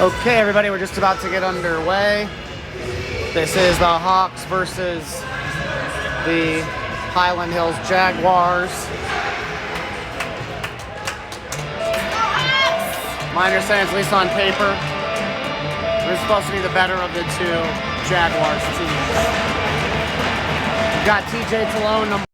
Okay, everybody, we're just about to get underway. This is the Hawks versus the Highland Hills Jaguars. My understanding, at least on paper, we're supposed to be the better of the two Jaguars teams. We've got TJ Talone, number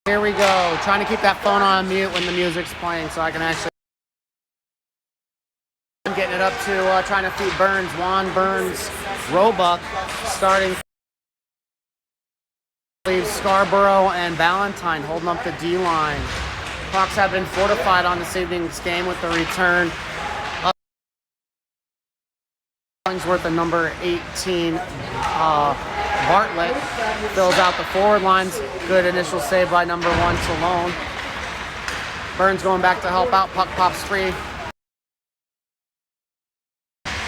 Here we go. Trying to keep that phone on mute when the music's playing so I can actually... I'm getting it up to trying to feed Burns. Juan Burns, Roebuck, starting... Leaves Scarborough and Valentine holding up the D-line. Hawks have been fortified on this evening's game with the return of Hollingsworth and number 18, Bartlett. Fills out the forward lines. Good initial save by number 1, Talone. Burns going back to help out. Puck pops free.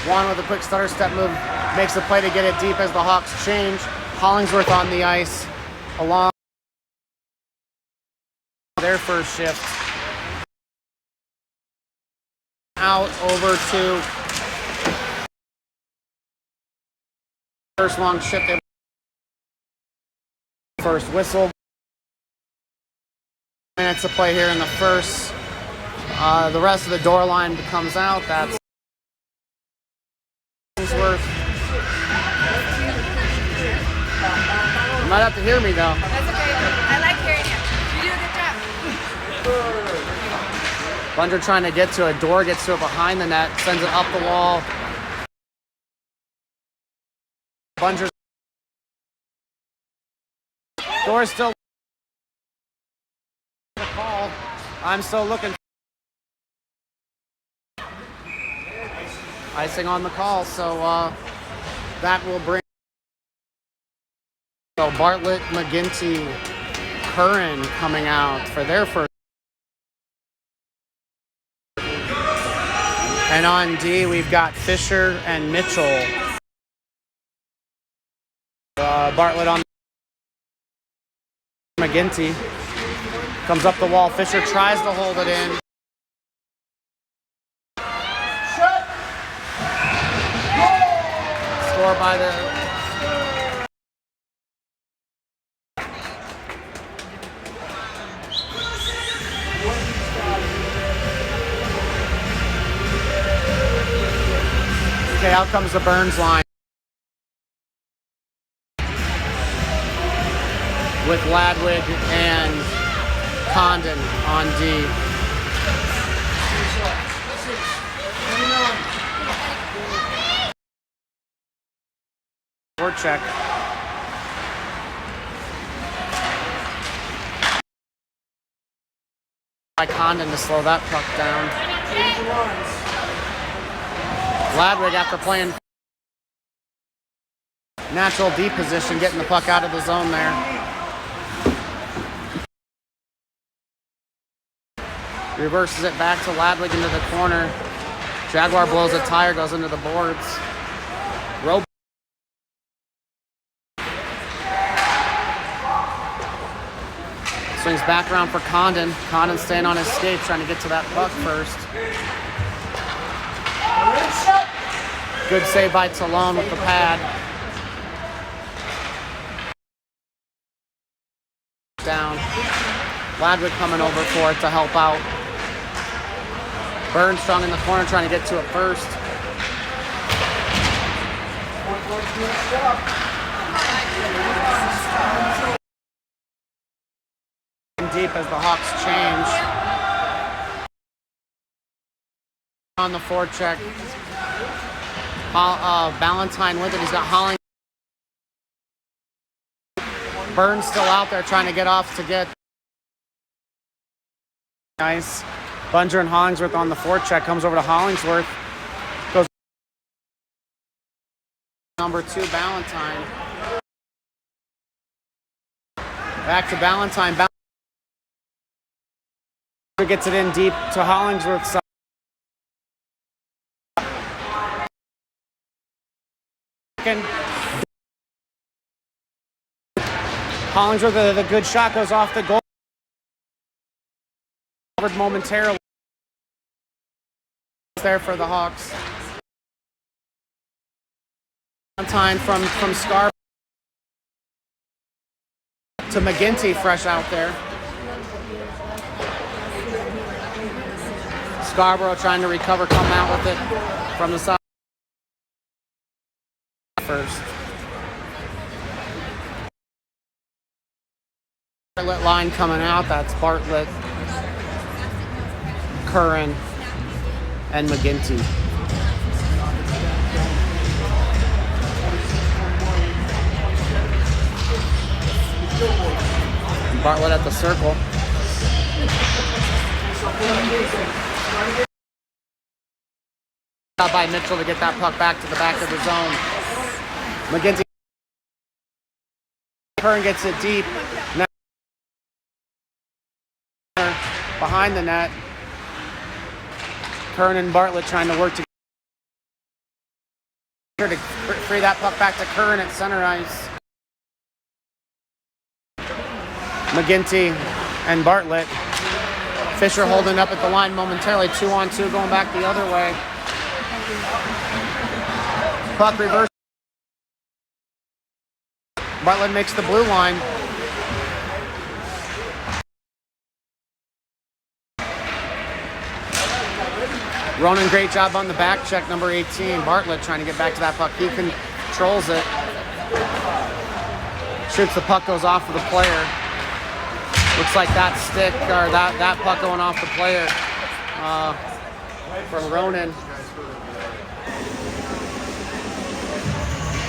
Juan with a quick stutter step move makes the play to get it deep as the Hawks change. Hollingsworth on the ice along their first shift. Out over to first long shift. First whistle. Minutes to play here in the first. The rest of the door line comes out. That's Hollingsworth. You might have to hear me though. That's okay. I like hearing you. You do a good job. Bunger trying to get to a door, gets to it behind the net, sends it up the wall. Bunger. Door still called. I'm still looking. Icing on the call, so that will bring. So Bartlett, McGinty, Curran coming out for their first. And on D, we've got Fisher and Mitchell. Bartlett on McGinty. Comes up the wall. Fisher tries to hold it in. Score by the... Okay, out comes the Burns line. With Ladwig and Condon on D. Forward check. By Condon to slow that puck down. Ladwig, after playing natural D position, getting the puck out of the zone there. Reverses it back to Ladwig into the corner. Jaguar blows a tire, goes into the boards. Roebuck. Swings back around for Condon. Condon staying on his skates, trying to get to that puck first. Good save by Talone with the pad. Down. Ladwig coming over for it to help out. Burns strong in the corner, trying to get to it first. Deep as the Hawks change. On the forecheck. Valentine with it. He's got Holling. Burns still out there trying to get off to get. Nice. Bunger and Hollingsworth on the forecheck. Comes over to Hollingsworth. Goes number 2, Valentine. Back to Ballantyne. Gets it in deep to Hollingsworth's side. Hollingsworth, the good shot goes off the goal. Covered momentarily there for the Hawks. Time from Scarborough to McGinty, fresh out there. Scarborough trying to recover, come out with it from the side first. Bartlett line coming out. That's Bartlett, Curran, and McGinty. Bartlett at the circle. Out by Mitchell to get that puck back to the back of the zone. McGinty. Curran gets it deep. Now behind the net. Curran and Bartlett trying to work together to free that puck back to Curran at center ice. McGinty and Bartlett. Fisher holding up at the line momentarily. 2-on-2 going back the other way. Puck reverse. Bartlett makes the blue line. Ronan, great job on the back check, number 18. Bartlett trying to get back to that puck. He controls it. Shoots the puck, goes off of the player. Looks like that stick, or that puck going off the player from Ronan.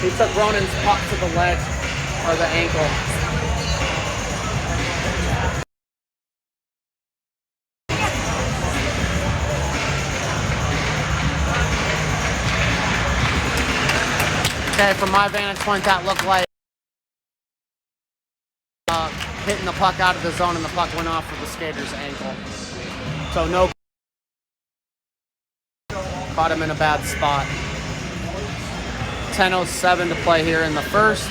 He took Ronan's puck to the leg, or the ankle. Okay, from my vantage point, that looked like hitting the puck out of the zone, and the puck went off of the skater's ankle. So no, caught him in a bad spot. 10:07 to play here in the first.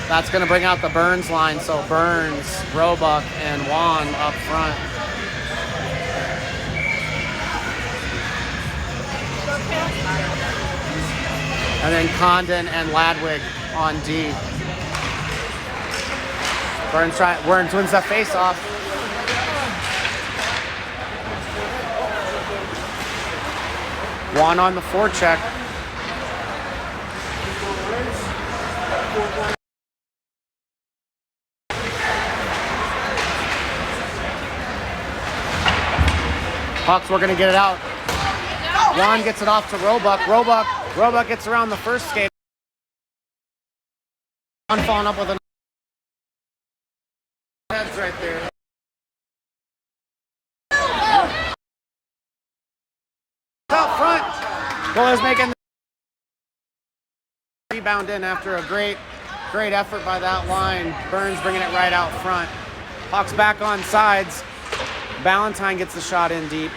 That's going to bring out the Burns line. So Burns, Roebuck, and Juan up front. And then Condon and Ladwig on D. Burns wins that face-off. Juan on the forecheck. Hawks, we're going to get it out. Juan gets it off to Roebuck. Roebuck gets around the first skate. Juan following up with an heads right there. Out front. Goal is making the rebound in after a great effort by that line. Burns bringing it right out front. Hawks back on sides. Ballantyne gets the shot in deep.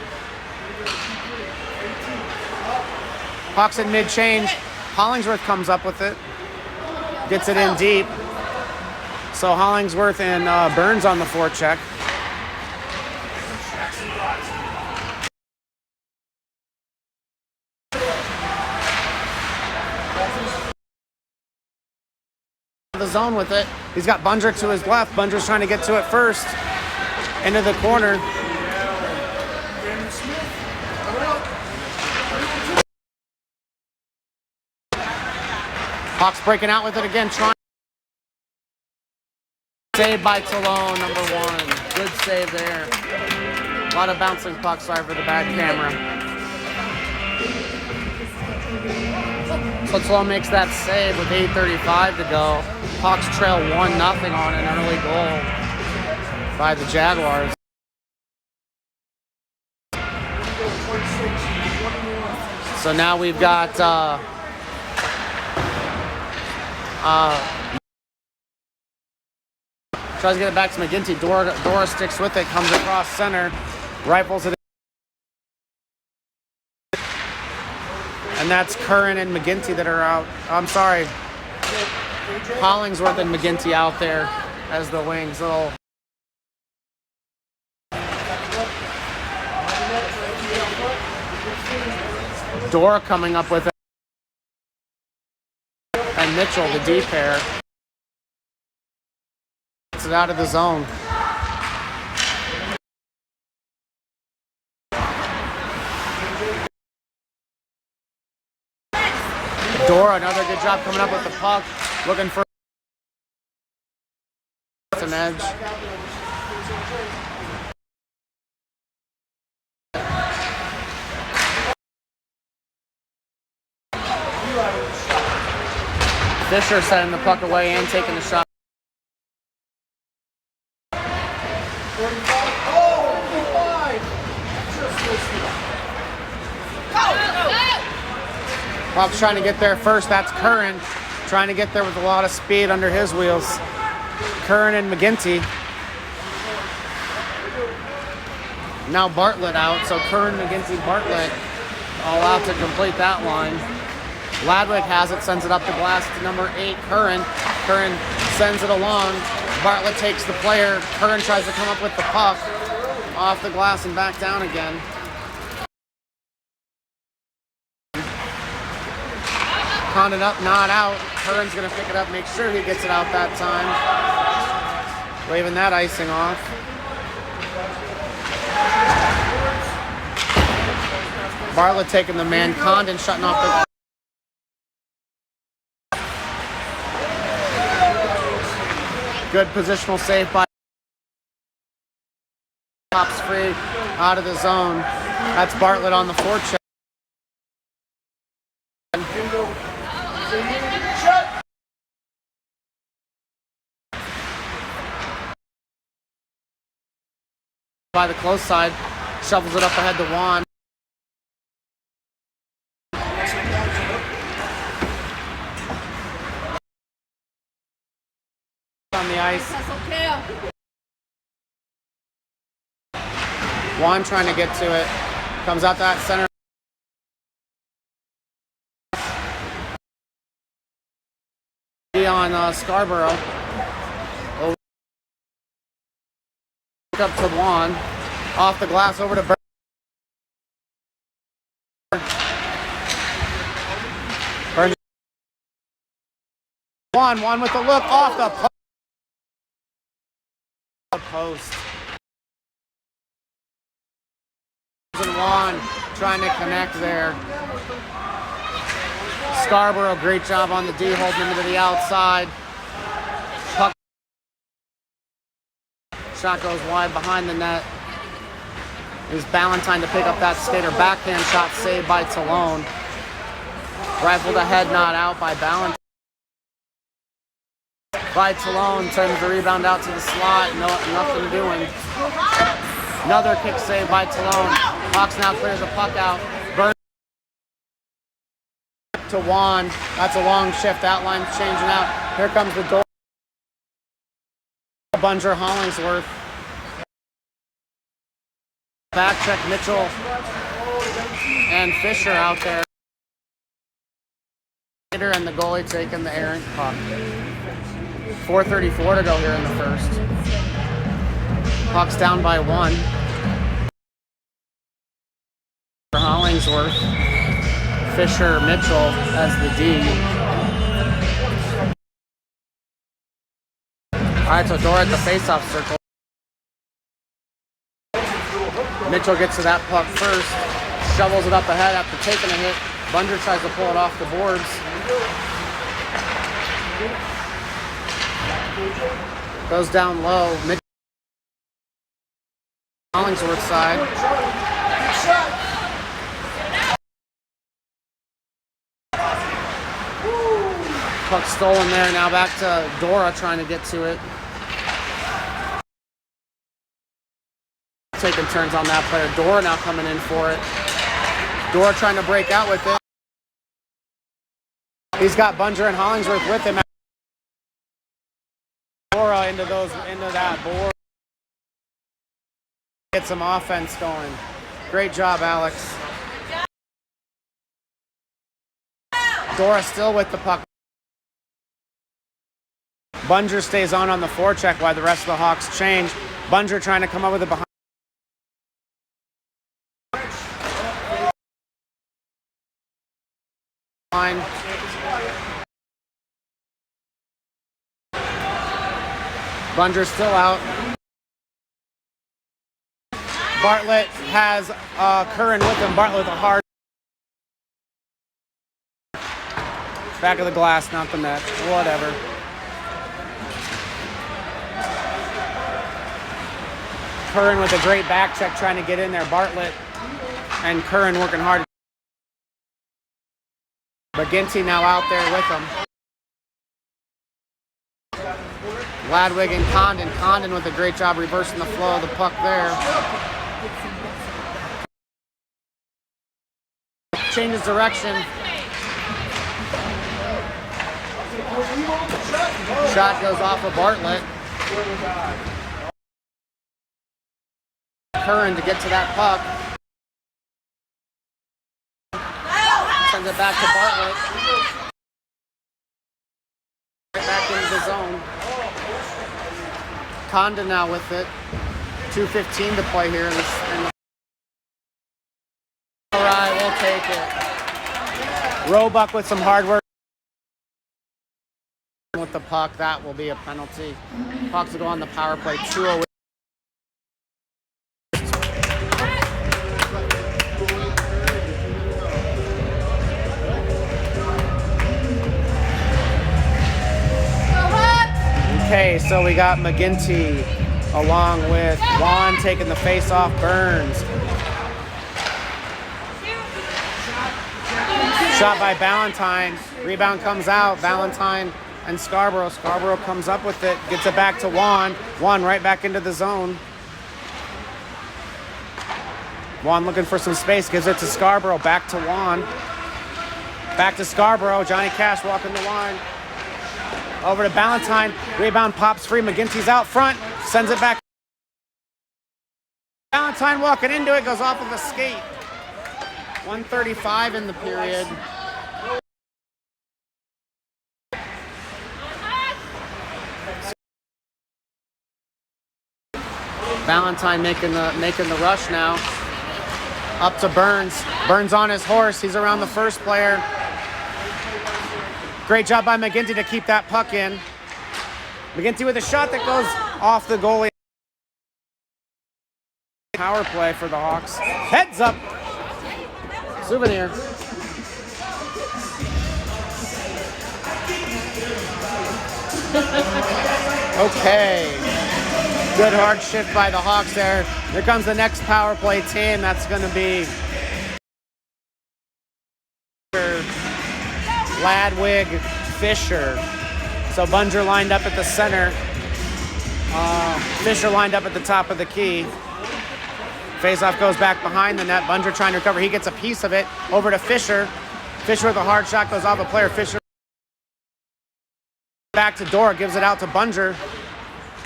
Hawks in mid-change. Hollingsworth comes up with it. Gets it in deep. So Hollingsworth and Burns on the forecheck. The zone with it. He's got Bundrick to his left. Bundrick's trying to get to it first. Into the corner. Hawks breaking out with it again. Trying. Saved by Talone, number 1. Good save there. A lot of bouncing pucks. Sorry for the bad camera. So Talone makes that save with 8:35 to go. Hawks trail 1-0 on an early goal by the Jaguars. So now we've got Tries to get it back to McGinty. Dora sticks with it, comes across center, rifles it. And that's Curran and McGinty that are out. I'm sorry. Hollingsworth and McGinty out there as the wings. Little Dora coming up with it. And Mitchell, the D pair. Gets it out of the zone. Dora, another good job coming up with the puck. Looking for an edge. Fisher sending the puck away and taking the shot. Puck's trying to get there first. That's Curran trying to get there with a lot of speed under his wheels. Curran and McGinty. Now Bartlett out, so Curran, McGinty, Bartlett all out to complete that line. Ladwick has it, sends it up the glass to number 8, Curran. Curran sends it along. Bartlett takes the player. Curran tries to come up with the puck off the glass and back down again. Condon up, not out. Curran's going to pick it up, make sure he gets it out that time. Waving that icing off. Bartlett taking the man. Condon shutting off the... Good positional save by... Pops free out of the zone. That's Bartlett on the forecheck. By the close side, shovels it up ahead to Juan. On the ice. Juan trying to get to it. Comes out that center. On Scarborough. Up to Juan. Off the glass over to Burns. Burns. Juan with the look off the post. And Juan trying to connect there. Scarborough, great job on the D, holding him to the outside. Puck. Shot goes wide behind the net. Is Ballantyne to pick up that skater. Backhand shot saved by Talone. Rifled ahead, not out by Ballantyne. By Talone, turns the rebound out to the slot. Nothing doing. Another kick save by Talone. Hawks now clears the puck out. Burns to Juan. That's a long shift. That line's changing out. Here comes the door. Bunger Hollingsworth. Back check Mitchell and Fisher out there. And the goalie taking the errant puck. 4:34 to go here in the first. Puck's down by 1. Hollingsworth. Fisher, Mitchell as the D. All right, so Dora at the face-off circle. Mitchell gets to that puck first, shovels it up ahead after taking a hit. Bunger tries to pull it off the boards. Goes down low. Mitchell. Hollingsworth side. Puck stolen there. Now back to Dora trying to get to it. Taking turns on that player. Dora now coming in for it. Dora trying to break out with it. He's got Bunger and Hollingsworth with him. Dora into that board. Get some offense going. Great job, Alex. Dora still with the puck. Bunger stays on the forecheck while the rest of the Hawks change. Bunger trying to come up with it behind. Bunger still out. Bartlett has Curran with him. Bartlett with a hard back of the glass, not the net. Whatever. Curran with a great back check trying to get in there. Bartlett and Curran working hard. McGinty now out there with them. Ladwig and Condon. Condon with a great job reversing the flow of the puck there. Changes direction. Shot goes off of Bartlett. Curran to get to that puck. Sends it back to Bartlett. Right back into the zone. Condon now with it. 2:15 to play here. All right, we'll take it. Roebuck with some hard work with the puck. That will be a penalty. Hawks will go on the power play. 2:08. Okay, so we got McGinty along with Juan taking the face off Burns. Shot by Ballantyne. Rebound comes out. Ballantyne and Scarborough. Scarborough comes up with it. Gets it back to Juan. Juan right back into the zone. Juan looking for some space. Gives it to Scarborough. Back to Juan. Back to Scarborough. Johnny Cash walking the line. Over to Ballantyne. Rebound pops free. McGinty's out front. Sends it back. Ballantyne walking into it. Goes off of a skate. 1:35 in the period. Ballantyne making the rush now. Up to Burns. Burns on his horse. He's around the first player. Great job by McGinty to keep that puck in. McGinty with a shot that goes off the goalie. Power play for the Hawks. Heads up. Souvenir. Okay. Good hard shift by the Hawks there. Here comes the next power play team. That's going to be Ladwig, Fisher. So Bunger lined up at the center. Fisher lined up at the top of the key. Faceoff goes back behind the net. Bunger trying to recover. He gets a piece of it. Over to Fisher. Fisher with a hard shot goes off a player. Fisher back to Dora. Gives it out to Bunger.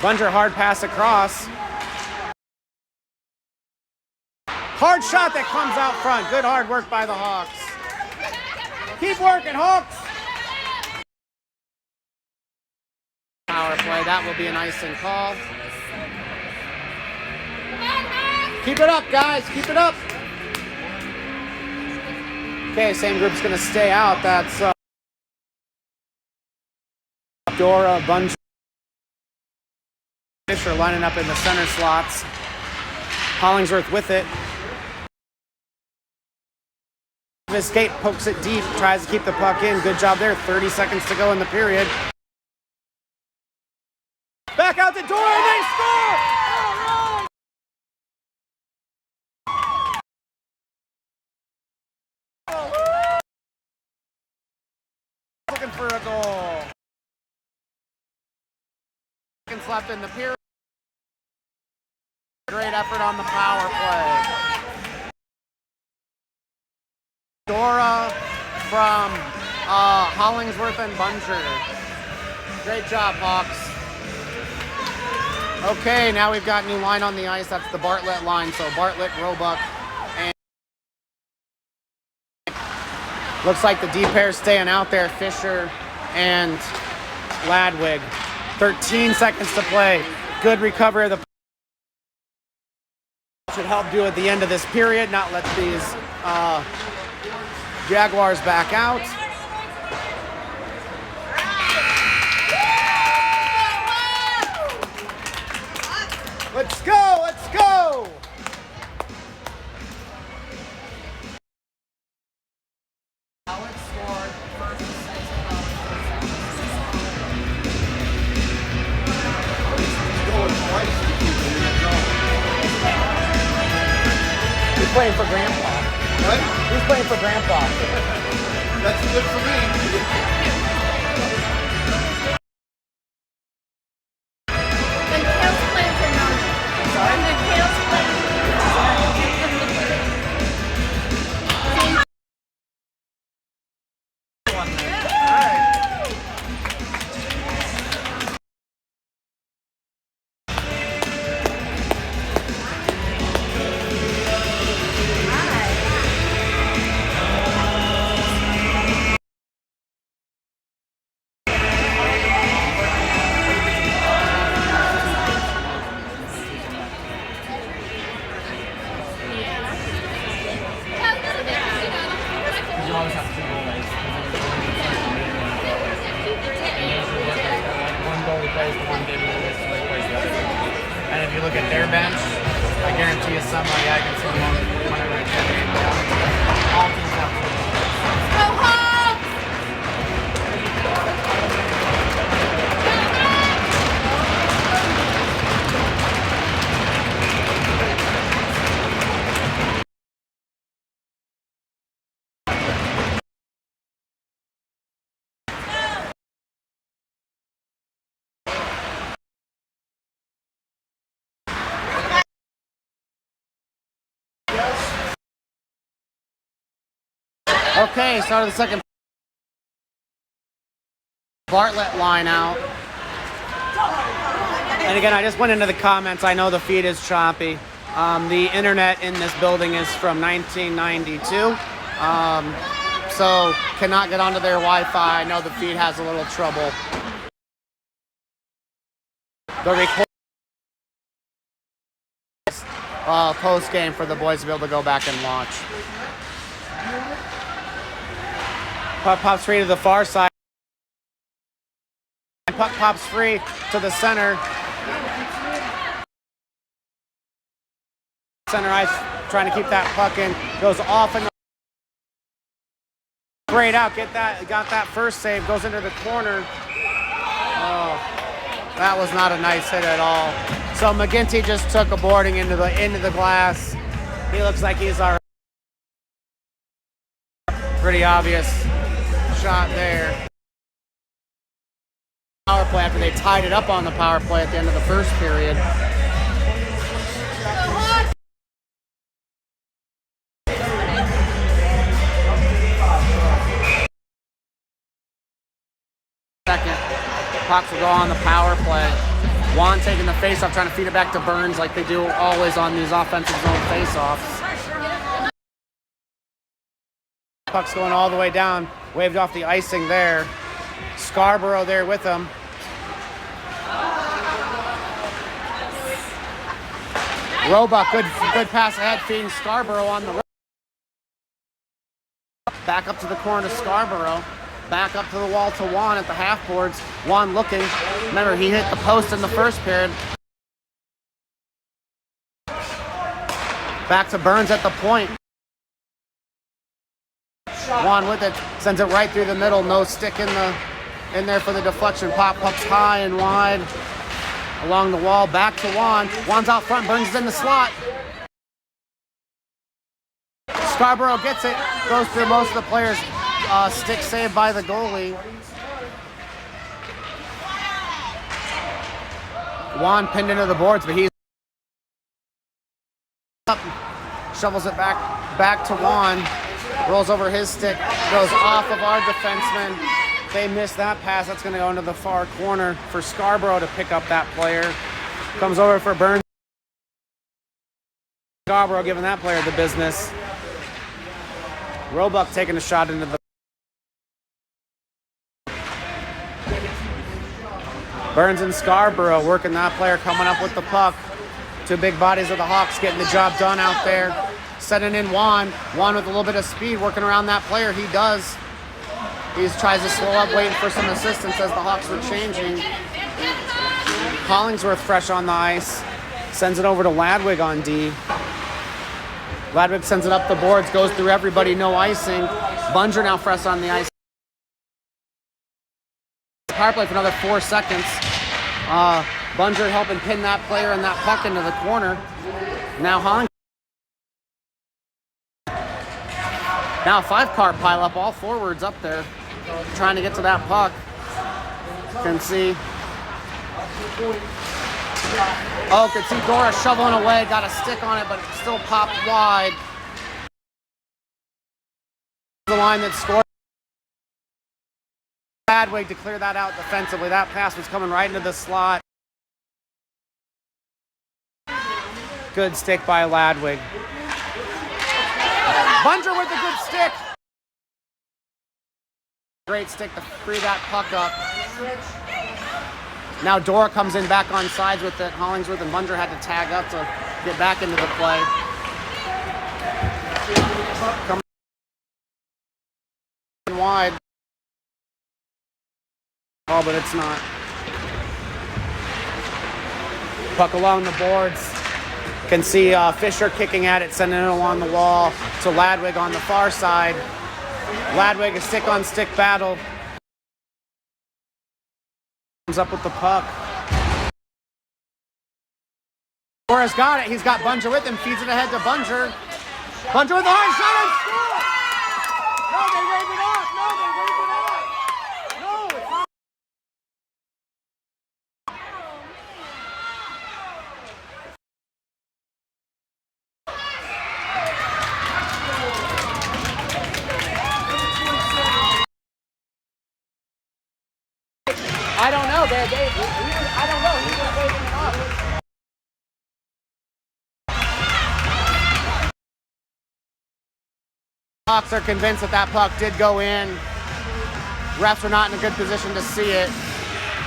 Bunger hard pass across. Hard shot that comes out front. Good hard work by the Hawks. Keep working, Hawks. Power play. That will be an icing call. Keep it up, guys. Keep it up. Okay, same group's going to stay out. That's Dora, Bunger, Fisher lining up in the center slots. Hollingsworth with it. His skate pokes it deep, tries to keep the puck in. Good job there. 30 seconds to go in the period. Back out the door and they score! All right! Looking for a goal. Seconds left in the period. Great effort on the power play. Dora from Hollingsworth and Bunger. Great job, Hawks. Okay, now we've got new line on the ice. That's the Bartlett line. So Bartlett, Roebuck, and looks like the D pair's staying out there. Fisher and Ladwig. 13 seconds to play. Good recovery of the should help do at the end of this period. Not let these Jaguars back out. Let's go! Let's go! Alex scored first assist. He's playing for Grandpa. What? He's playing for Grandpa. That's good for me. You always have two goalies. One goalie plays the one game, and the plays the other. And if you look at their bench, I guarantee you somebody I can see one right there. All teams have two. Go home! Okay, start of the second. Bartlett line out. And again, I just went into the comments. I know the feed is choppy. The internet in this building is from 1992. So cannot get onto their Wi-Fi. I know the feed has a little trouble. The record post game for the boys to be able to go back and watch. Puck pops free to the far side. Puck pops free to the center. Center ice trying to keep that puck in. Goes off and great out. Got that first save. Goes into the corner. Oh, that was not a nice hit at all. So McGinty just took a boarding into the glass. He looks like he's already pretty obvious shot there. Power play after they tied it up on the power play at the end of the first period. Second, Pucks will go on the power play. Juan taking the face-off, trying to feed it back to Burns like they do always on these offensive zone face-offs. Puck's going all the way down, waved off the icing there. Scarborough there with him. Roebuck, good pass ahead, feeding Scarborough on the right. Back up to the corner to Scarborough. Back up to the wall to Juan at the half boards. Juan looking. Remember, he hit the post in the first period. Back to Burns at the point. Juan with it, sends it right through the middle. No stick in there for the deflection. Puck's high and wide along the wall. Back to Juan. Juan's out front. Burns is in the slot. Scarborough gets it. Goes through most of the players. Stick saved by the goalie. Juan pinned into the boards, but he's up. Shovels it back to Juan. Rolls over his stick. Goes off of our defenseman. They miss that pass. That's going to go into the far corner for Scarborough to pick up that player. Comes over for Burns. Scarborough giving that player the business. Roebuck taking a shot into the... Burns and Scarborough working that player, coming up with the puck. Two big bodies of the Hawks getting the job done out there. Setting in Juan. Juan with a little bit of speed working around that player. He does. He tries to slow up, waiting for some assistance as the Hawks were changing. Hollingsworth fresh on the ice. Sends it over to Ladwig on D. Ladwig sends it up the boards, goes through everybody, no icing. Bunger now fresh on the ice. Power play for another 4 seconds. Bunger helping pin that player and that puck into the corner. Now Hollingsworth. Now a 5-car pileup, all forwards up there, trying to get to that puck. You can see. Oh, could see Dora shoveling away, got a stick on it, but it still popped wide. The line that scored. Bad way to clear that out defensively. That pass was coming right into the slot. Good stick by Ladwig. Bunger with a good stick. Great stick to free that puck up. Now Dora comes in back on sides with it. Hollingsworth and Bunger had to tag up to get back into the play. Coming wide. Oh, but it's not. Puck along the boards. Can see Fisher kicking at it, sending it along the wall to Ladwig on the far side. Ladwig, a stick-on-stick battle. Comes up with the puck. Dora's got it. He's got Bunger with him. Feeds it ahead to Bunger. Bunger with the hard shot and score! No, they waved it off. No, they waved it off. No, it's not. I don't know. I don't know. He was waving it off. Hawks are convinced that puck did go in. Refs are not in a good position to see it.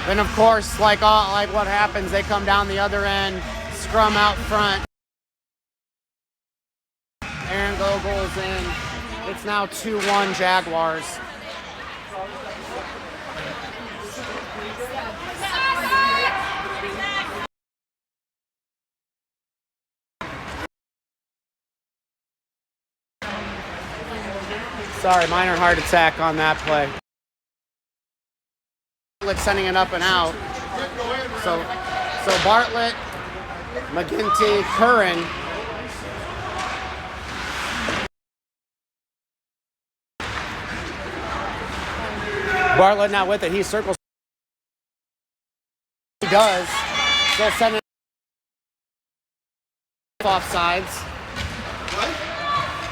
Then, of course, like what happens, they come down the other end, scrum out front. Aaron Gogol's in. It's now 2-1 Jaguars. Sorry, minor heart attack on that play. Bartlett sending it up and out. So Bartlett, McGinty, Curran. Bartlett not with it. He circles. He does. Still sending off sides. What?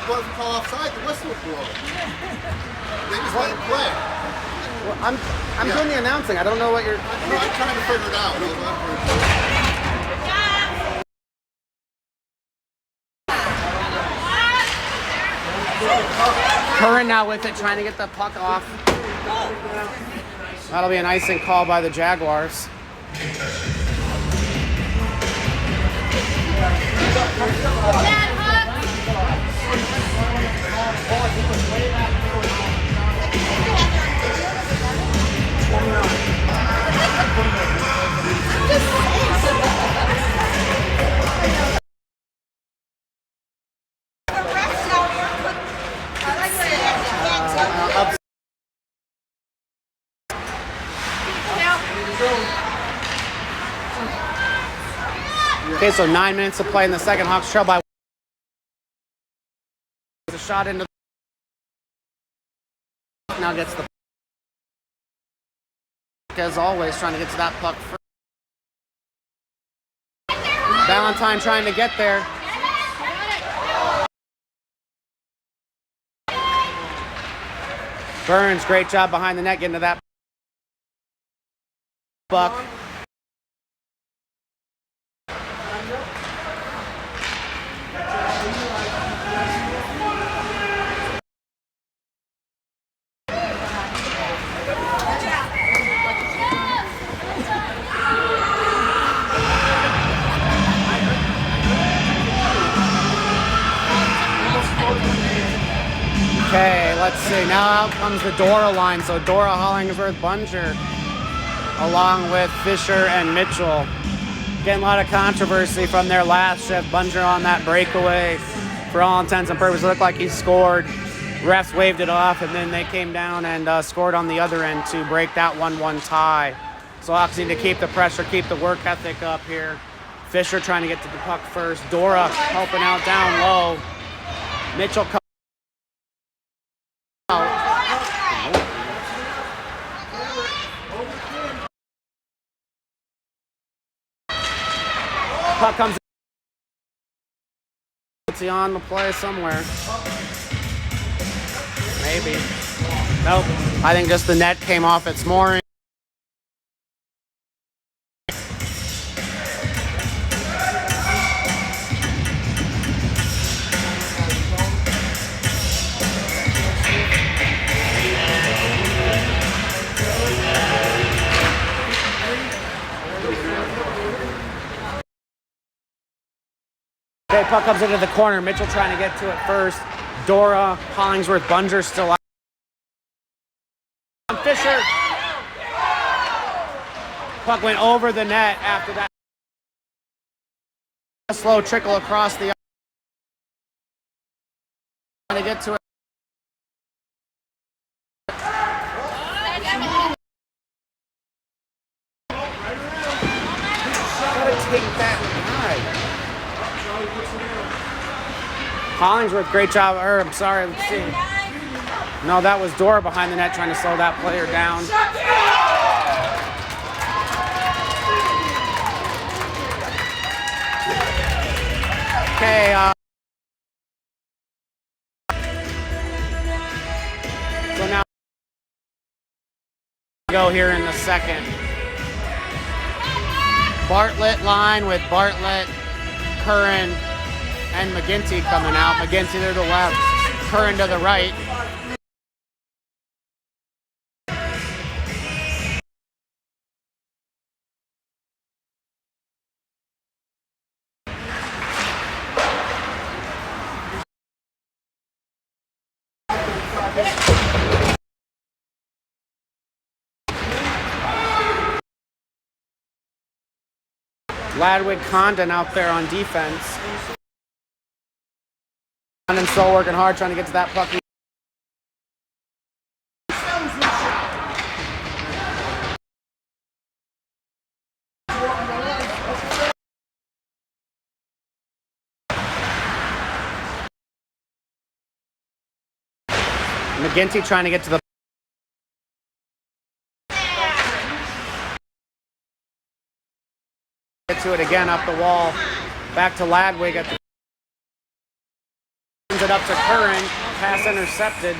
Wasn't call offside, the whistle was blown. They just let it play. Well, I'm doing the announcing. I don't know what you're... No, I'm trying to figure it out. Curran now with it, trying to get the puck off. That'll be an icing call by the Jaguars. Okay, so 9 minutes to play in the second. Hawks trail by a shot into now gets the as always trying to get to that puck first. Valentine trying to get there. Burns, great job behind the net getting to that puck. let's see. Now out comes the Dora line. So Dora, Hollingsworth, Bunger, along with Fisher and Mitchell. Getting a lot of controversy from their last shift. Bunger on that breakaway. For all intents and purposes, it looked like he scored. Refs waved it off, and then they came down and scored on the other end to break that 1-1 tie. So Hawks need to keep the pressure, keep the work ethic up here. Fisher trying to get to the puck first. Dora helping out down low. Mitchell comes out. Puck comes. Is he on the play somewhere? Maybe. Nope. I think just the net came off its mooring. Okay, puck comes into the corner. Mitchell trying to get to it first. Dora, Hollingsworth, Bunger still out. Fisher. Puck went over the net after that. A slow trickle across the ice. Trying to get to it. Gotta take that high. Hollingsworth, great job. I'm sorry, let's see. No, that was Dora behind the net trying to slow that player down. Okay, so now go here in the second. Bartlett line with Bartlett, Curran, and McGinty coming out. McGinty to the left, Curran to the right. Ladwig Condon out there on defense. Condon still working hard trying to get to that puck. McGinty trying to get to the get to it again up the wall. Back to Ladwig at the it up to Curran. Pass intercepted.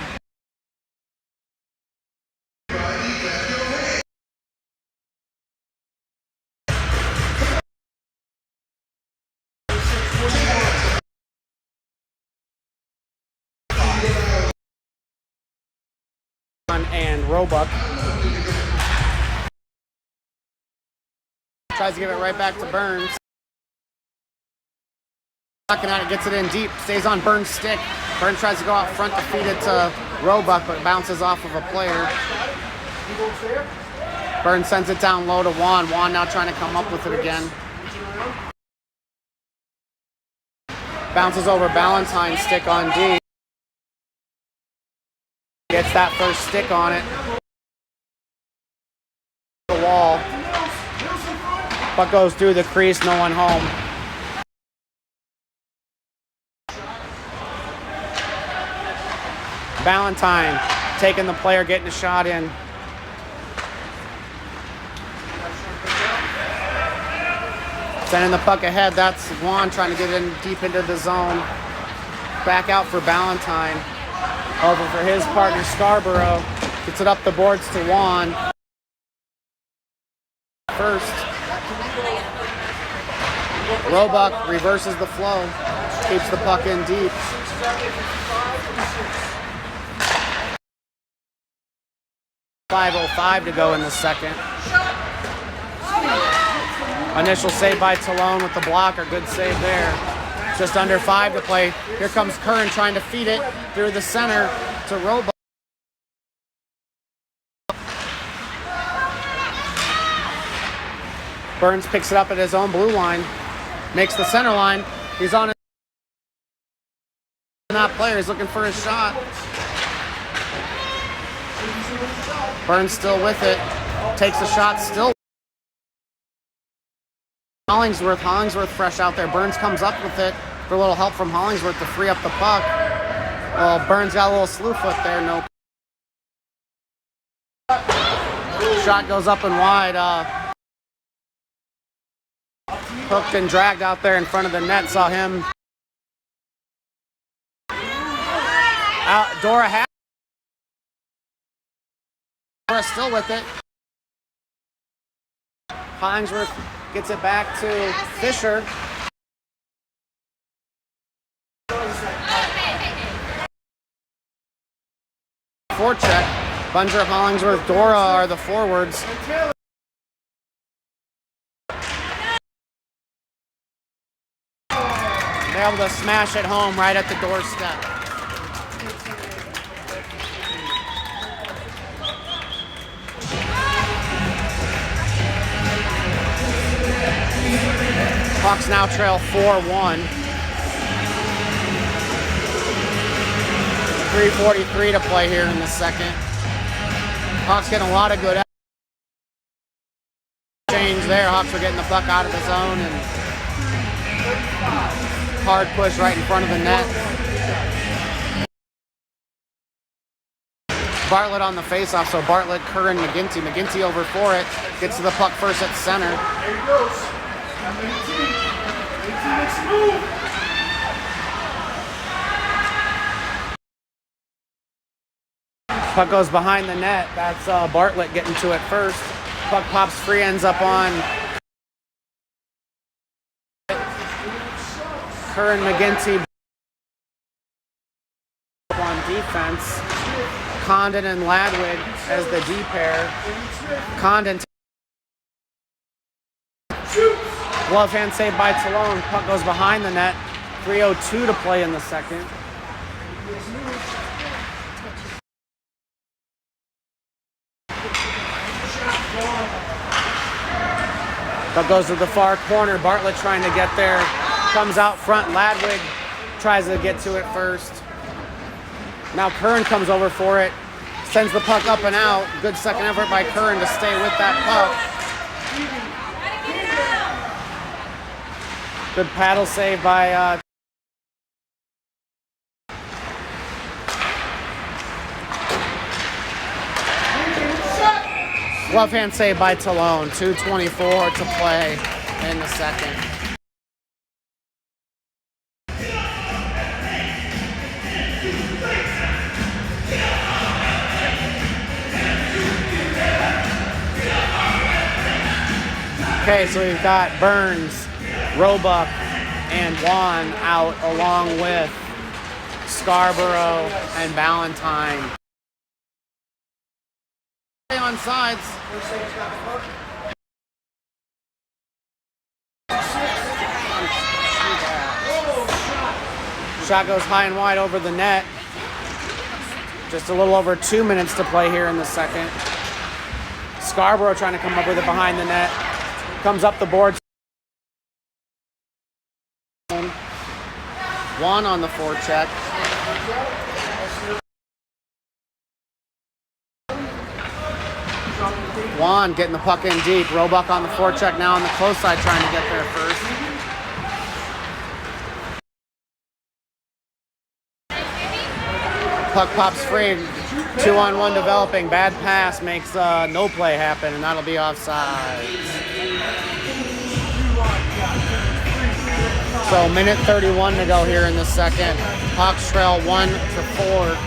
And Roebuck tries to give it right back to Burns. Knocking at it, gets it in deep, stays on Burns' stick. Burns tries to go out front to feed it to Roebuck, but bounces off of a player. Burns sends it down low to Juan. Juan now trying to come up with it again. Bounces over Ballantyne's stick on D. Gets that first stick on it. The wall. Puck goes through the crease, no one home. Ballantyne taking the player, getting a shot in. Sending the puck ahead. That's Juan trying to get in deep into the zone. Back out for Ballantyne. Over for his partner Scarborough. Gets it up the boards to Juan. First. Roebuck reverses the flow. Keeps the puck in deep. .505 to go in the second. Initial save by Talone with the blocker. Good save there. Just under 5 to play. Here comes Curran trying to feed it through the center to Roebuck. Burns picks it up at his own blue line, makes the center line. He's on it. Not player. He's looking for his shot. Burns still with it. Takes a shot. Still. Hollingsworth fresh out there. Burns comes up with it for a little help from Hollingsworth to free up the puck. Well, Burns got a little slew foot there. No. Shot goes up and wide. Hooked and dragged out there in front of the net. Saw him. Dora still with it. Hollingsworth gets it back to Fisher. Forecheck. Bunger, Hollingsworth, Dora are the forwards. They're able to smash it home right at the doorstep. Hawks now trail 4-1. 3:43 to play here in the second. Hawks getting a lot of good change there. Hawks are getting the puck out of the zone and hard push right in front of the net. Bartlett on the faceoff, so Bartlett, Curran, McGinty. McGinty over for it. Gets to the puck first at center. There he goes. 18 makes a move. Puck goes behind the net. That's Bartlett getting to it first. Puck pops free, ends up on Curran, McGinty on defense. Condon and Ladwig as the D pair. Condon. Glove hand saved by Talone. Puck goes behind the net. 3:02 to play in the second. Puck goes to the far corner. Bartlett trying to get there. Comes out front. Ladwig tries to get to it first. Now Curran comes over for it. Sends the puck up and out. Good second effort by Curran to stay with that puck. Good paddle save by glove hand save by Talone. 2:24 to play in the second. Okay, so we've got Burns, Roebuck, and Juan out along with Scarborough and Ballantyne. On sides. Shot goes high and wide over the net. Just a little over 2 minutes to play here in the second. Scarborough trying to come up with it behind the net. Comes up the board. Juan on the forecheck. Juan getting the puck in deep. Roebuck on the forecheck now on the close side trying to get there first. Puck pops free. 2-on-1 developing. Bad pass makes no play happen, and that'll be offside. So minute 31 to go here in the second. Hawks trail 1-4.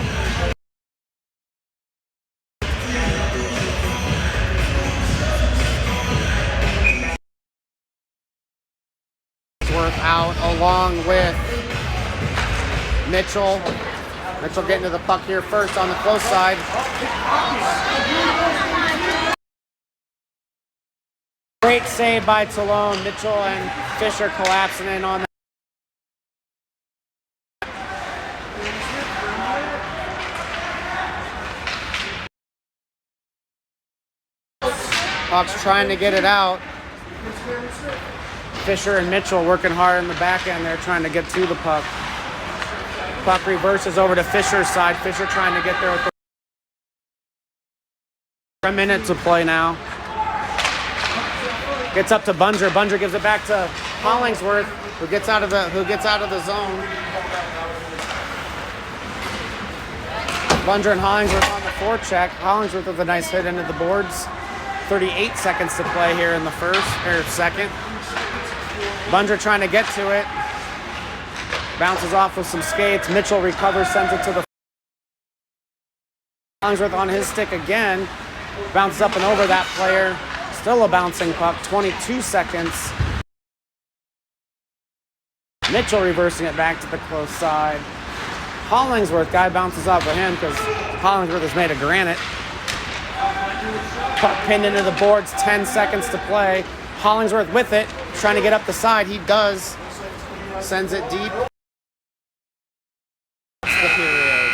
Out along with Mitchell. Mitchell getting to the puck here first on the close side. Great save by Talone. Mitchell and Fisher collapsing in on that. Hawks trying to get it out. Fisher and Mitchell working hard in the back end. They're trying to get to the puck. Puck reverses over to Fisher's side. Fisher trying to get there with a minute to play now. Gets up to Bunger. Bunger gives it back to Hollingsworth, who gets out of the zone. Bunger and Hollingsworth on the forecheck. Hollingsworth with a nice hit into the boards. 38 seconds to play here in the second. Bunger trying to get to it. Bounces off with some skates. Mitchell recovers, sends it to the Hollingsworth on his stick again. Bounces up and over that player. Still a bouncing puck. 22 seconds. Mitchell reversing it back to the close side. Hollingsworth, guy bounces off with him because Hollingsworth is made of granite. Puck pinned into the boards, 10 seconds to play. Hollingsworth with it, trying to get up the side. He does. Sends it deep. The period.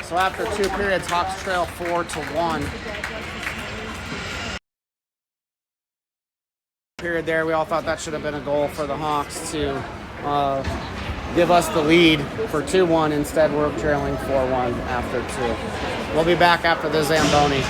So after 2 periods, Hawks trail 4-1. Period there, we all thought that should have been a goal for the Hawks to give us the lead for 2-1. Instead, we're trailing 4-1 after 2. We'll be back after the Zamboni.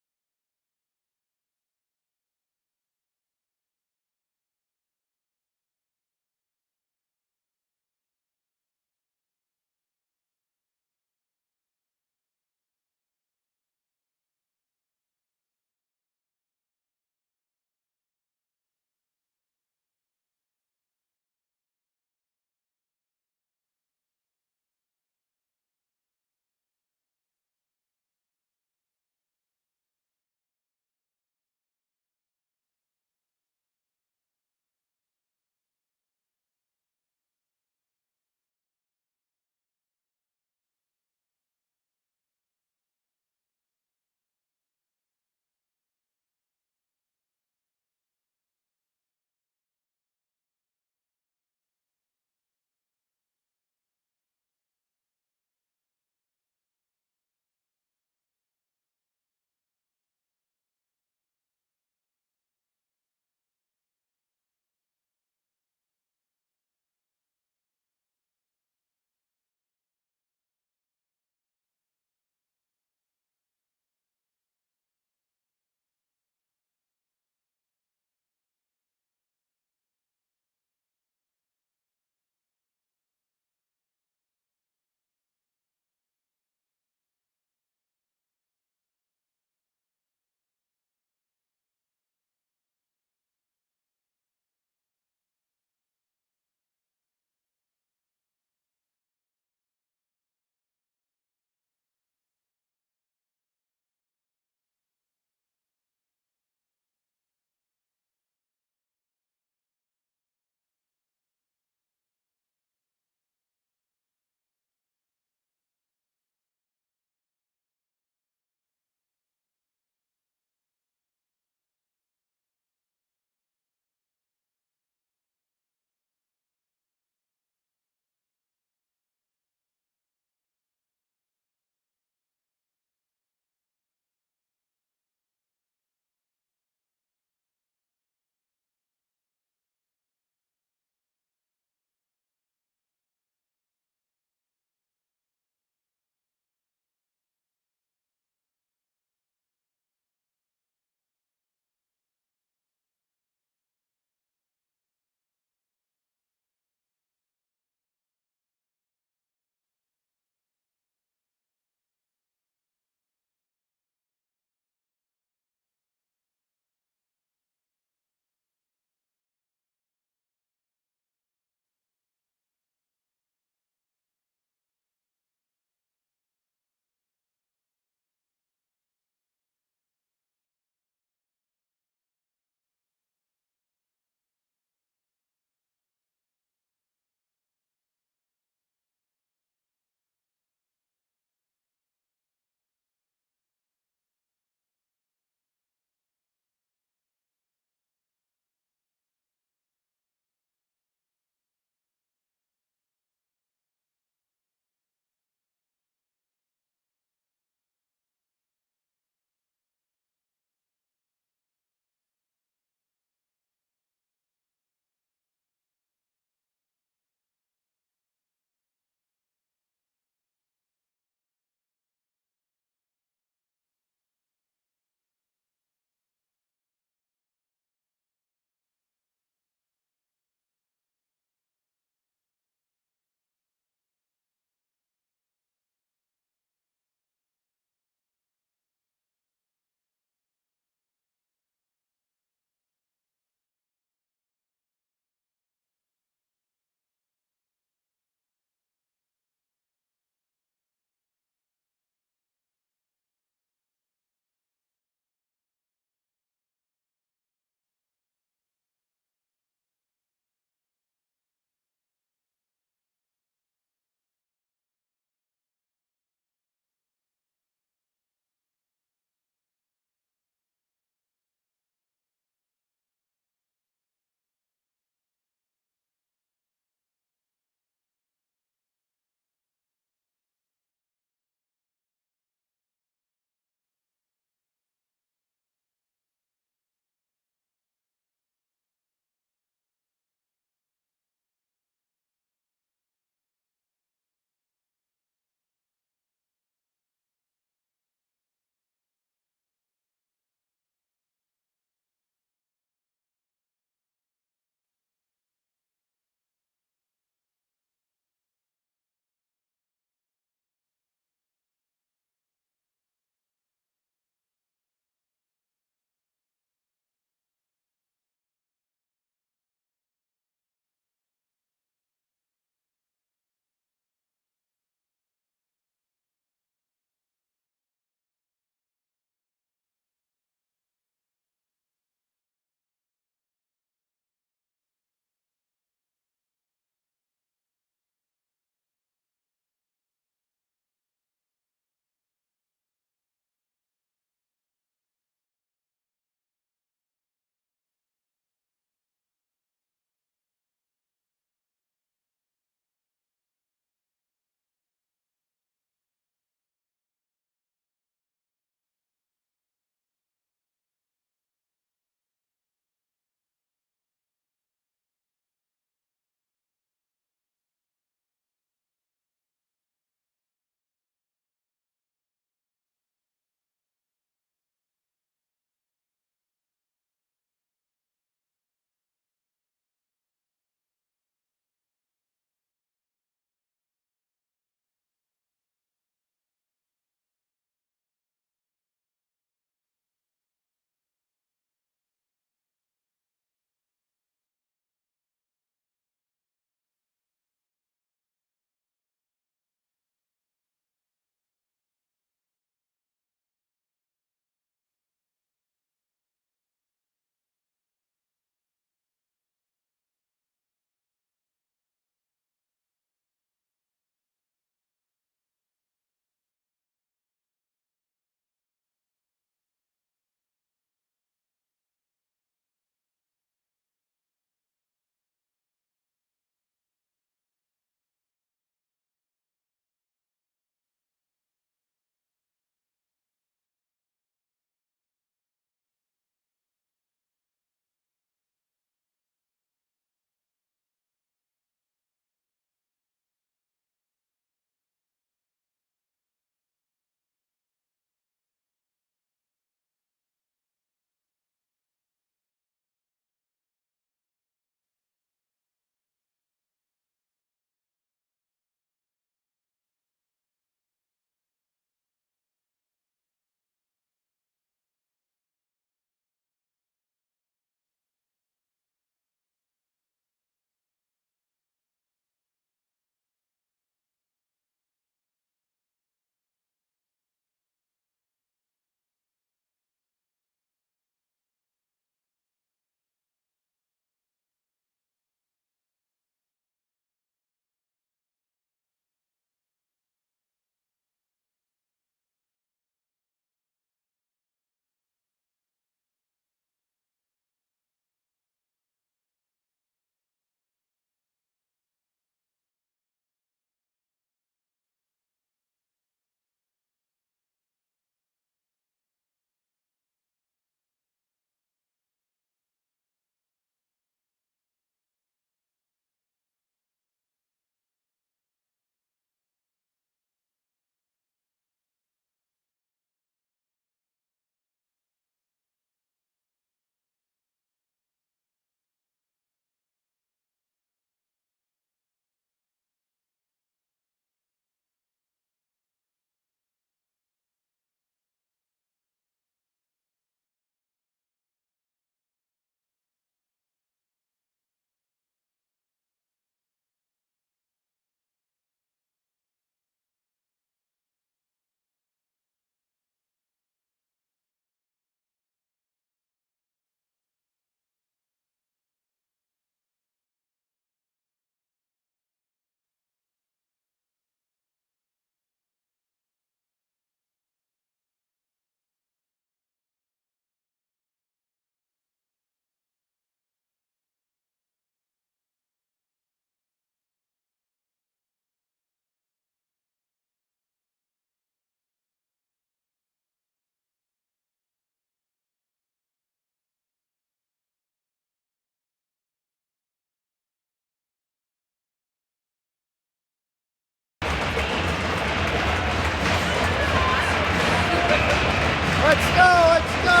Let's go!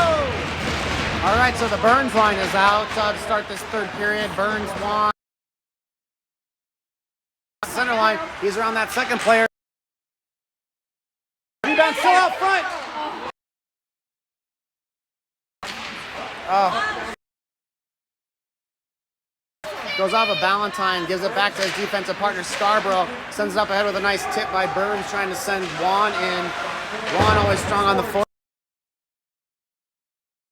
All right, so the Burns line is out to start this third period. Burns won. Center line. He's around that second player. Rebound still out front. Goes off of Ballantyne, gives it back to his defensive partner Scarborough, sends it up ahead with a nice tip by Burns, trying to send Juan in. Juan always strong on the floor.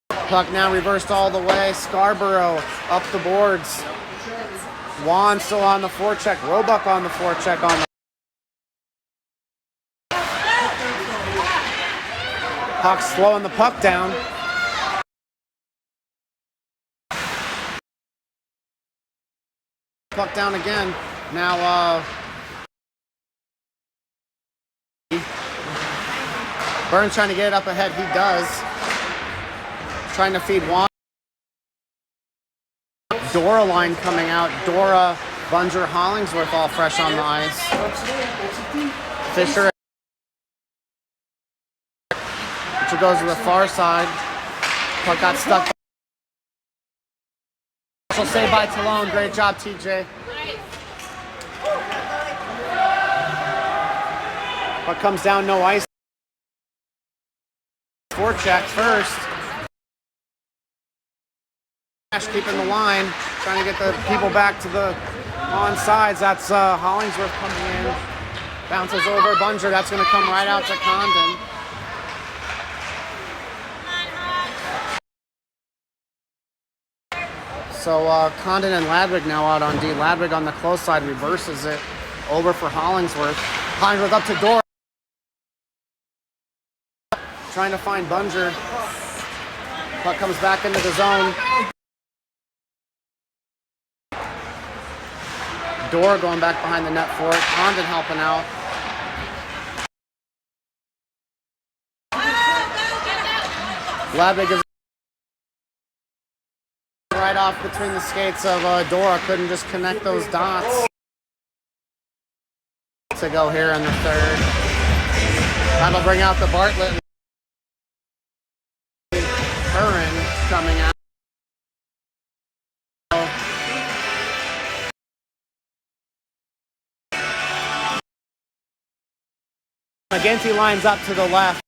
Puck now reversed all the way. Scarborough up the boards. Juan still on the forecheck. Roebuck on the forecheck on the puck, slowing the puck down. Puck down again. Now, Burns trying to get it up ahead. He does. Trying to feed Juan. Dora line coming out. Dora, Bunger, Hollingsworth all fresh on the ice. Fisher. Which goes to the far side. Puck got stuck. Special save by Talone. Great job, TJ. Puck comes down, no ice. Forecheck first. Keeping the line, trying to get the people back to the on sides. That's Hollingsworth coming in. Bounces over Bunger. That's going to come right out to Condon. So Condon and Ladwig now out on D. Ladwig on the close side reverses it over for Hollingsworth. Hollingsworth up to Dora. Trying to find Bunger. Puck comes back into the zone. Dora going back behind the net for it. Condon helping out. Ladwig is right off between the skates of Dora. Couldn't just connect those dots. To go here in the third. That'll bring out the Bartlett. Curran coming out. McGinty lines up to the left.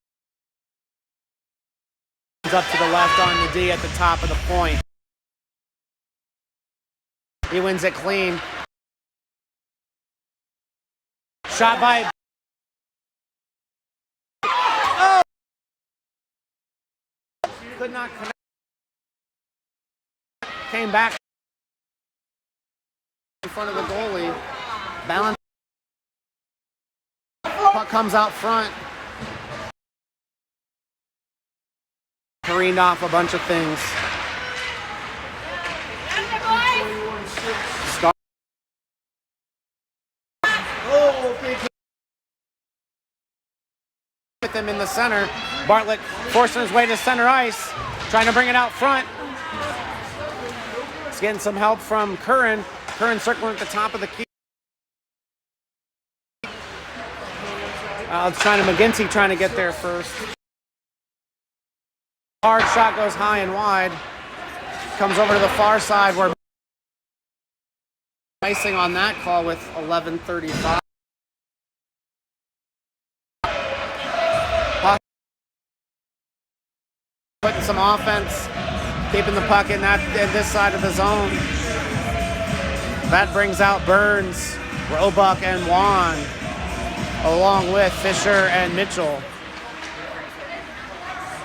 Up to the left on the D at the top of the point. He wins it clean. Shot by... Oh! Could not connect. Came back in front of the goalie. Balance. Puck comes out front. Careened off a bunch of things. With him in the center. Bartlett forcing his way to center ice. Trying to bring it out front. He's getting some help from Curran. Curran circling at the top of the key. McGinty trying to get there first. Hard shot goes high and wide. Comes over to the far side where icing on that call with 11:35. Putting some offense, keeping the puck in this side of the zone. That brings out Burns, Roebuck, and Juan, along with Fisher and Mitchell.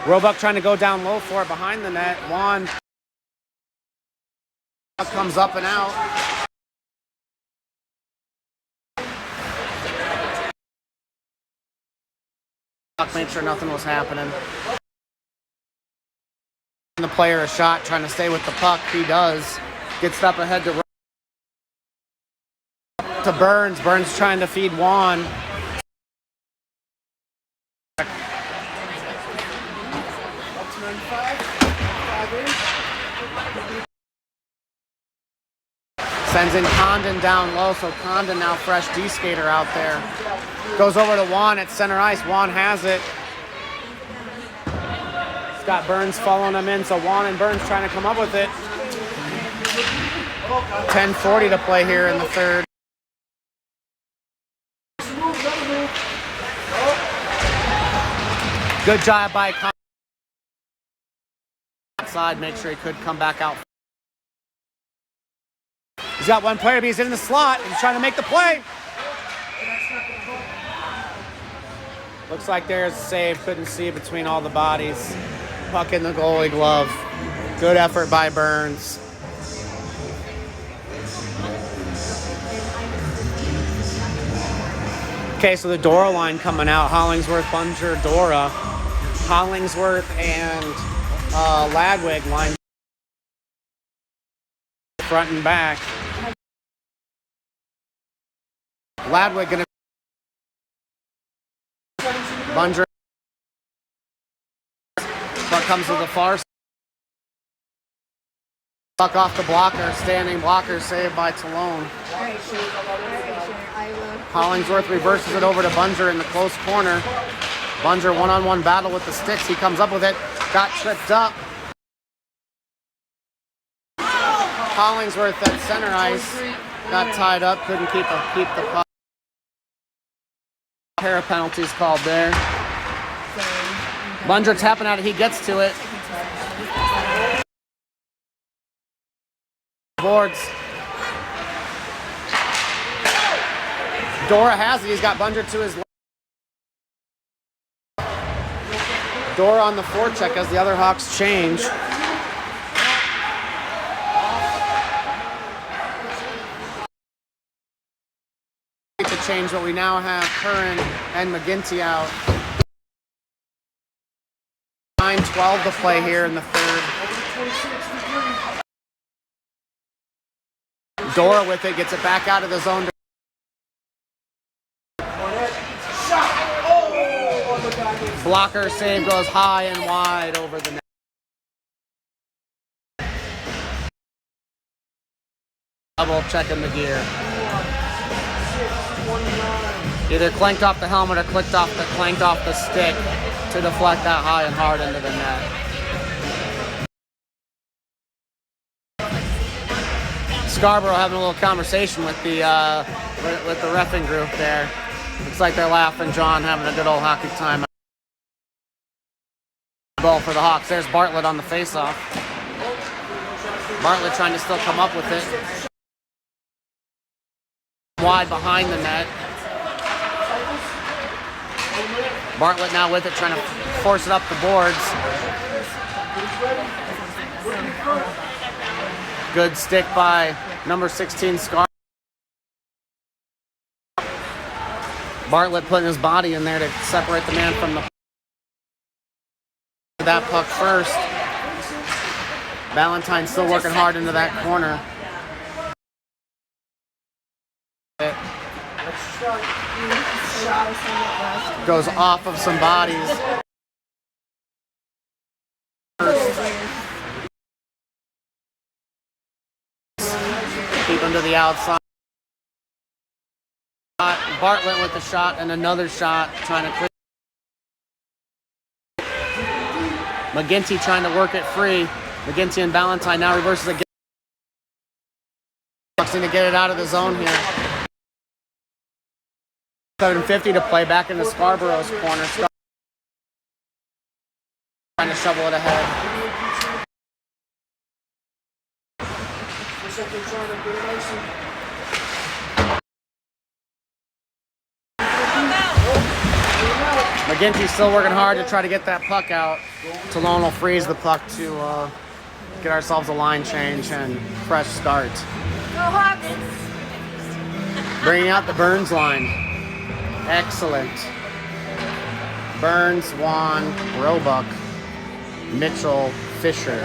Roebuck trying to go down low for it behind the net. Juan comes up and out. Made sure nothing was happening. The player a shot, trying to stay with the puck. He does. Gets up ahead to Burns. Burns trying to feed Juan. Sends in Condon down low, so Condon now fresh D-skater out there. Goes over to Juan at center ice. Juan has it. He's got Burns following him in, so Juan and Burns trying to come up with it. 10:40 to play here in the third. Good job by outside, make sure he could come back out. He's got one player, but he's in the slot. He's trying to make the play. Looks like there's a save. Couldn't see between all the bodies. Puck in the goalie glove. Good effort by Burns. Okay, so the Dora line coming out. Hollingsworth, Bunger, Dora. Hollingsworth and Ladwig line front and back. Ladwig gonna Bunger. Puck comes to the far side. Puck off the blocker, standing blocker saved by Talone. Hollingsworth reverses it over to Bunger in the close corner. Bunger one-on-one battle with the sticks. He comes up with it. Got tripped up. Hollingsworth at center ice. Got tied up. Couldn't keep the puck. Pair of penalties called there. Bunger tapping at it. He gets to it. Boards. Dora has it. He's got Bunger to his left. Dora on the forecheck as the other Hawks change. To change, but we now have Curran and McGinty out. 9:12 to play here in the third. Dora with it, gets it back out of the zone. Blocker save goes high and wide over the net. Double checking the gear. Either clanked off the helmet or clanked off the stick to deflect that high and hard into the net. Scarborough having a little conversation with the reffing group there. Looks like they're laughing. John having a good old hockey time. Goal for the Hawks. There's Bartlett on the faceoff. Bartlett trying to still come up with it. Wide behind the net. Bartlett now with it, trying to force it up the boards. Good stick by number 16, Scar. Bartlett putting his body in there to separate the man from that puck first. Valentine still working hard into that corner. Goes off of some bodies. Keep him to the outside. Bartlett with the shot and another shot trying to clear. McGinty trying to work it free. McGinty and Valentine now reverses again. Looking to get it out of the zone here. 7:50 to play back into Scarborough's corner. Trying to shovel it ahead. McGinty's still working hard to try to get that puck out. Talone will freeze the puck to get ourselves a line change and fresh start. Go Hawks! Bringing out the Burns line. Excellent. Burns, Juan, Roebuck, Mitchell, Fisher.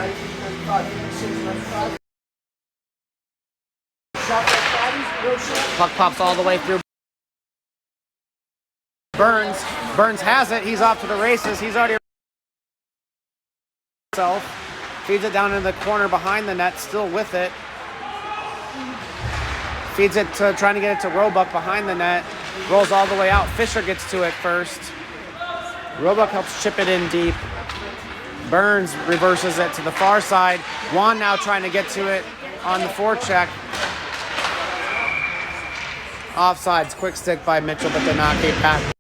Puck pops all the way through. Burns has it. He's off to the races. He's already feeds it down in the corner behind the net, still with it. Feeds it to trying to get it to Roebuck behind the net. Rolls all the way out. Fisher gets to it first. Roebuck helps chip it in deep. Burns reverses it to the far side. Juan now trying to get to it on the forecheck. Offsides, quick stick by Mitchell, but did not get back.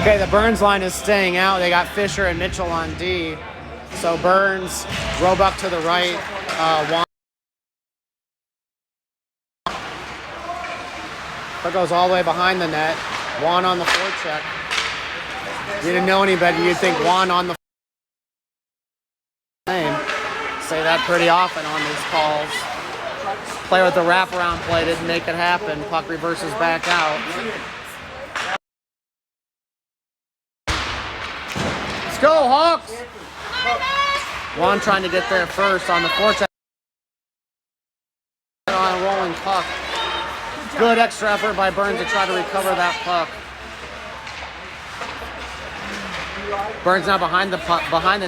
Okay, the Burns line is staying out. They got Fisher and Mitchell on D. So Burns, Roebuck to the right, Juan. That goes all the way behind the net. Juan on the forecheck. If you didn't know any better, you'd think Juan on the name. Say that pretty often on these calls. Play with the wraparound play, didn't make it happen. Puck reverses back out. Let's go, Hawks! Juan trying to get there first on the forecheck. On a rolling puck. Good extra effort by Burns to try to recover that puck. Burns now behind the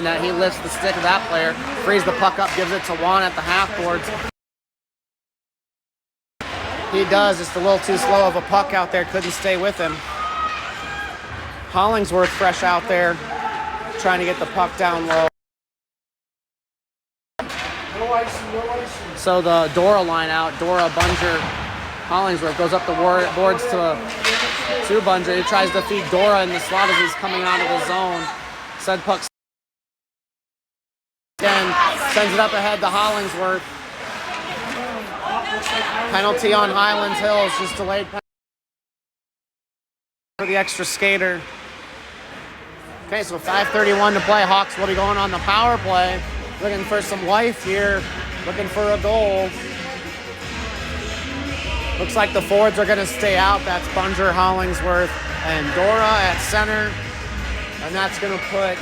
net. He lifts the stick of that player, frees the puck up, gives it to Juan at the half boards. He does, just a little too slow of a puck out there, couldn't stay with him. Hollingsworth fresh out there, trying to get the puck down low. So the Dora line out, Dora, Bunger, Hollingsworth goes up the boards to Bunger. He tries to feed Dora in the slot as he's coming out of the zone. Said puck again, sends it up ahead to Hollingsworth. Penalty on HylandHills, just delayed for the extra skater. Okay, so 5:31 to play. Hawks will be going on the power play. Looking for some life here, looking for a goal. Looks like the forwards are going to stay out. That's Bunger, Hollingsworth, and Dora at center. And that's going to put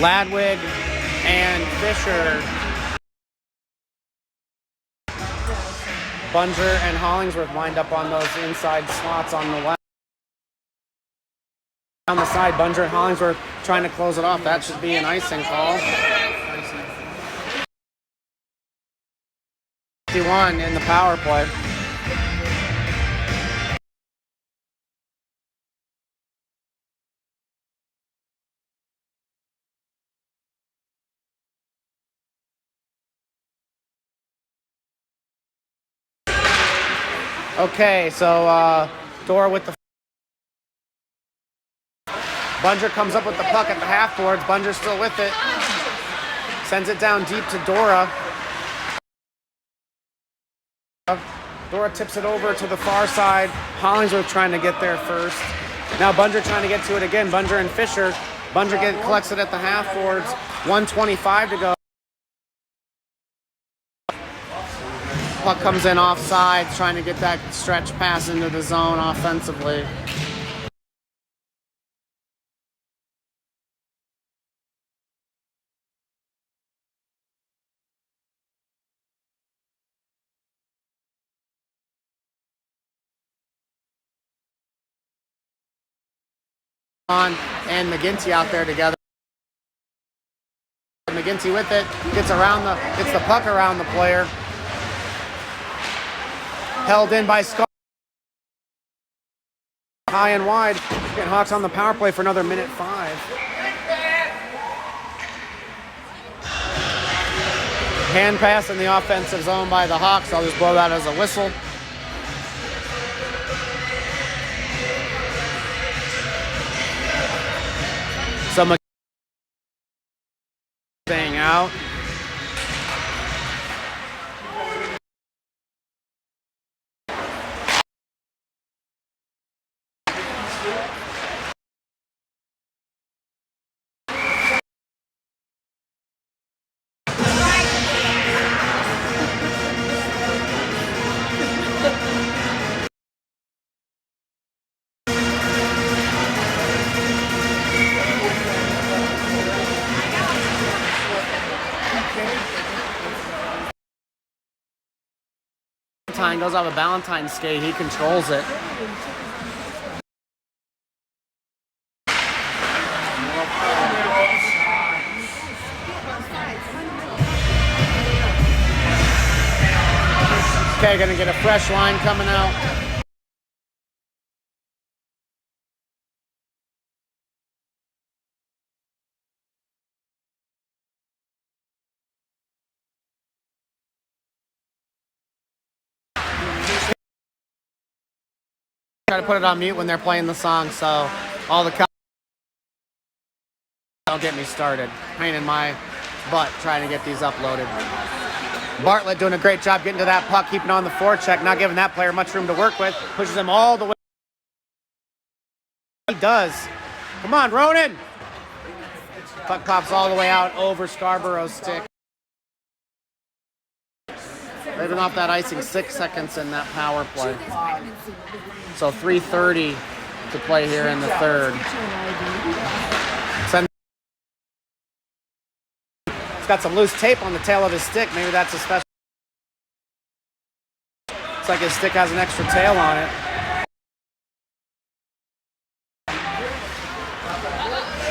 Ladwig and Fisher. Bunger and Hollingsworth lined up on those inside slots on the left. On the side, Bunger and Hollingsworth trying to close it off. That should be an icing call. 51 in the power play. Okay, so Dora with the Bunger comes up with the puck at the half boards. Bunger's still with it. Sends it down deep to Dora. Dora tips it over to the far side. Hollingsworth trying to get there first. Now Bunger trying to get to it again. Bunger and Fisher. Bunger collects it at the half boards. 1:25 to go. Puck comes in offside, trying to get that stretch pass into the zone offensively. And McGinty out there together. McGinty with it, gets the puck around the player. Held in by Scott. High and wide. Getting Hawks on the power play for another minute 5. Hand pass in the offensive zone by the Hawks. I'll just blow that as a whistle. So staying out. Goes off a Valentine skate. He controls it. Okay, gonna get a fresh line coming out. Try to put it on mute when they're playing the song, so all the don't get me started. Pain in my butt trying to get these uploaded. Bartlett doing a great job getting to that puck, keeping on the forecheck, not giving that player much room to work with. Pushes him all the way. He does. Come on, Ronan. Puck pops all the way out over Scarborough's stick. Leaving off that icing 6 seconds in that power play. So 3:30 to play here in the third. He's got some loose tape on the tail of his stick. Maybe that's a special. Looks like his stick has an extra tail on it.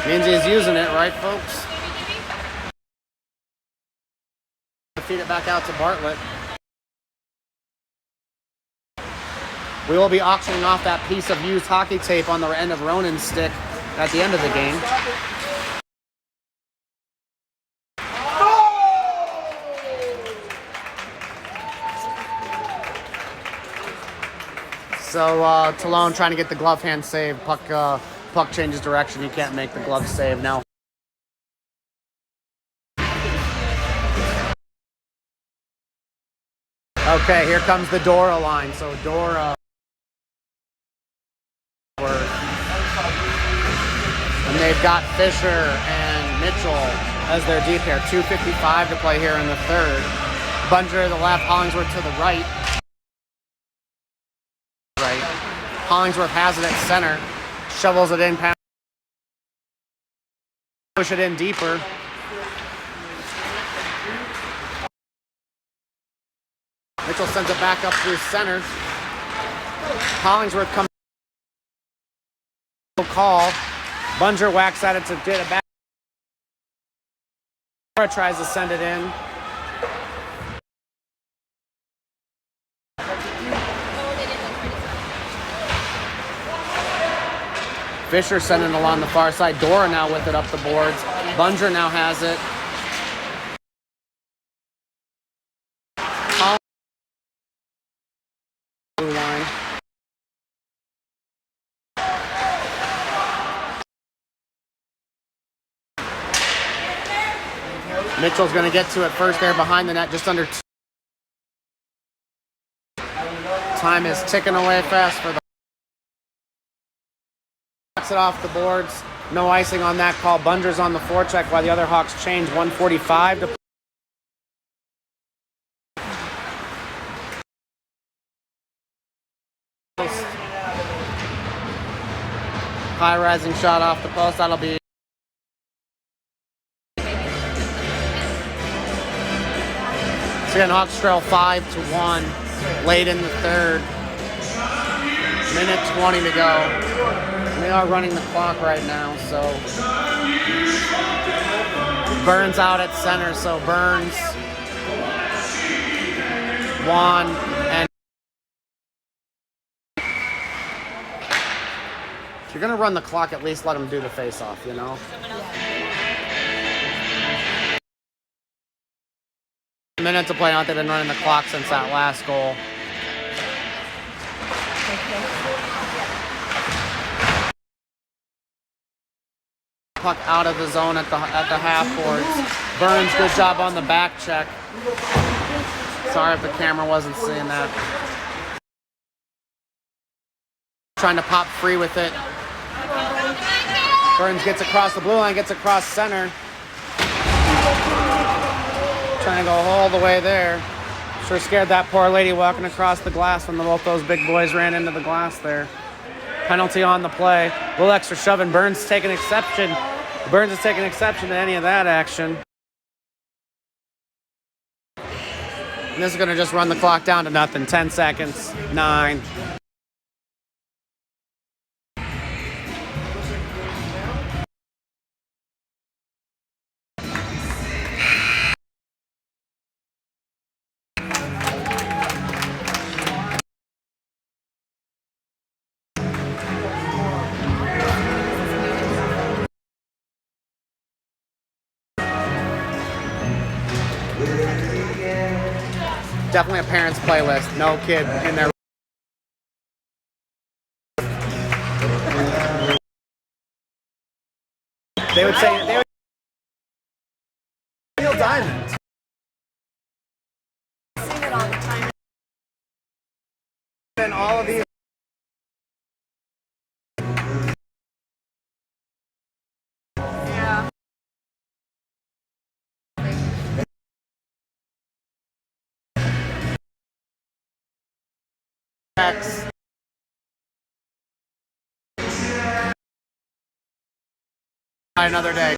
Means he's using it, right, folks? Feed it back out to Bartlett. We will be auctioning off that piece of used hockey tape on the end of Ronan's stick at the end of the game. So Talone trying to get the glove hand save. Puck changes direction. He can't make the glove save now. Okay, here comes the Dora line. So Dora. And they've got Fisher and Mitchell as their deep pair. 2:55 to play here in the third. Bunger to the left, Hollingsworth to the right. Hollingsworth has it at center. Shovels it in, push it in deeper. Mitchell sends it back up through center. Hollingsworth comes. Call. Bunger whacks at it to get it back. Tries to send it in. Fisher sending it along the far side. Dora now with it up the boards. Bunger now has it. Blue line. Mitchell's going to get to it first there behind the net, just under 2. Time is ticking away fast for the. Knocks it off the boards. No icing on that call. Bunger's on the forecheck while the other Hawks change. 1:45 to. High rising shot off the post. That'll be. So again, Hawks trail 5-1 late in the third. Minute 20 to go. They are running the clock right now, so Burns out at center, so Burns, Juan, and if you're gonna run the clock, at least let them do the face-off, you know? A minute to play out. They've been running the clock since that last goal. Puck out of the zone at the half boards. Burns, good job on the back check. Sorry if the camera wasn't seeing that. Trying to pop free with it. Burns gets across the blue line, gets across center. Trying to go all the way there. Sure scared that poor lady walking across the glass when both those big boys ran into the glass there. Penalty on the play. A little extra shoving. Burns taking exception. Burns is taking exception to any of that action. And this is going to just run the clock down to nothing. 10 seconds. 9. Definitely a parent's playlist. No kid in there. They would say they would Neil Diamond. Sing it all the time. And all of these. Yeah. Another day.